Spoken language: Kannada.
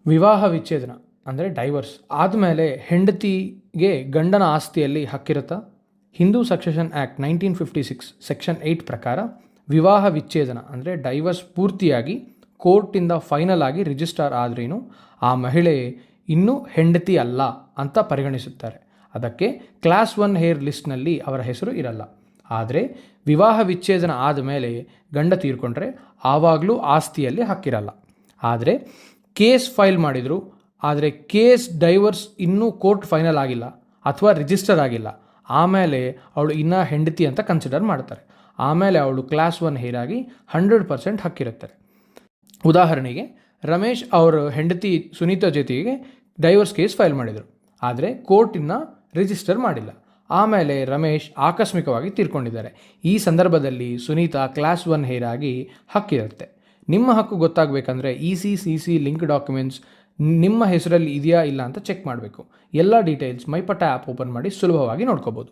ವಿವಾಹ ವಿಚ್ಛೇದನ ಅಂದರೆ ಡೈವರ್ಸ್ ಆದಮೇಲೆ ಹೆಂಡತಿಗೆ ಗಂಡನ ಆಸ್ತಿಯಲ್ಲಿ ಹಕ್ಕಿರುತ್ತಾ? ಹಿಂದೂ ಸಕ್ಸೆಷನ್ ಆ್ಯಕ್ಟ್ 1956 ಸೆಕ್ಷನ್ 8 ಪ್ರಕಾರ ವಿವಾಹ ವಿಚ್ಛೇದನ ಅಂದರೆ ಡೈವರ್ಸ್ ಪೂರ್ತಿಯಾಗಿ ಕೋರ್ಟಿಂದ ಫೈನಲ್ ಆಗಿ ರಿಜಿಸ್ಟರ್ ಆದ್ರೇನು ಆ ಮಹಿಳೆ ಇನ್ನೂ ಹೆಂಡತಿ ಅಲ್ಲ ಅಂತ ಪರಿಗಣಿಸುತ್ತಾರೆ. ಅದಕ್ಕೆ ಕ್ಲಾಸ್ 1 ಹೇರ್ ಲಿಸ್ಟ್ನಲ್ಲಿ ಅವರ ಹೆಸರು ಇರಲ್ಲ. ಆದರೆ ವಿವಾಹ ವಿಚ್ಛೇದನ ಆದಮೇಲೆ ಗಂಡ ತೀರ್ಕೊಂಡ್ರೆ ಆವಾಗಲೂ ಆಸ್ತಿಯಲ್ಲಿ ಹಕ್ಕಿರಲ್ಲ. ಆದರೆ ಕೇಸ್ ಫೈಲ್ ಮಾಡಿದರು, ಆದರೆ ಕೇಸ್ ಡೈವರ್ಸ್ ಇನ್ನೂ ಕೋರ್ಟ್ ಫೈನಲ್ ಆಗಿಲ್ಲ ಅಥವಾ ರಿಜಿಸ್ಟರ್ ಆಗಿಲ್ಲ, ಆಮೇಲೆ ಅವಳು ಇನ್ನೂ ಹೆಂಡತಿ ಅಂತ ಕನ್ಸಿಡರ್ ಮಾಡ್ತಾರೆ. ಆಮೇಲೆ ಅವಳು ಕ್ಲಾಸ್ 1 ಹೇರಾಗಿ 100% ಹಕ್ಕಿರುತ್ತಾರೆ. ಉದಾಹರಣೆಗೆ ರಮೇಶ್ ಅವರ ಹೆಂಡತಿ ಸುನೀತಾ ಜೊತೆಗೆ ಡೈವರ್ಸ್ ಕೇಸ್ ಫೈಲ್ ಮಾಡಿದರು, ಆದರೆ ಕೋರ್ಟಿನ ರಿಜಿಸ್ಟರ್ ಮಾಡಿಲ್ಲ. ಆಮೇಲೆ ರಮೇಶ್ ಆಕಸ್ಮಿಕವಾಗಿ ತೀರ್ಕೊಂಡಿದ್ದಾರೆ. ಈ ಸಂದರ್ಭದಲ್ಲಿ ಸುನೀತಾ ಕ್ಲಾಸ್ 1 ಹೇರಾಗಿ ಹಕ್ಕಿರುತ್ತೆ. ನಿಮ್ಮ ಹಕ್ಕು ಗೊತ್ತಾಗಬೇಕಂದ್ರೆ ECCC ಲಿಂಕ್ ಡಾಕ್ಯುಮೆಂಟ್ಸ್ ನಿಮ್ಮ ಹೆಸರಲ್ಲಿ ಇದೆಯಾ ಇಲ್ಲ ಅಂತ ಚೆಕ್ ಮಾಡಬೇಕು. ಎಲ್ಲ ಡೀಟೇಲ್ಸ್ ಮೈಪಟ್ಟ ಆ್ಯಪ್ ಓಪನ್ ಮಾಡಿ ಸುಲಭವಾಗಿ ನೋಡ್ಕೋಬೋದು.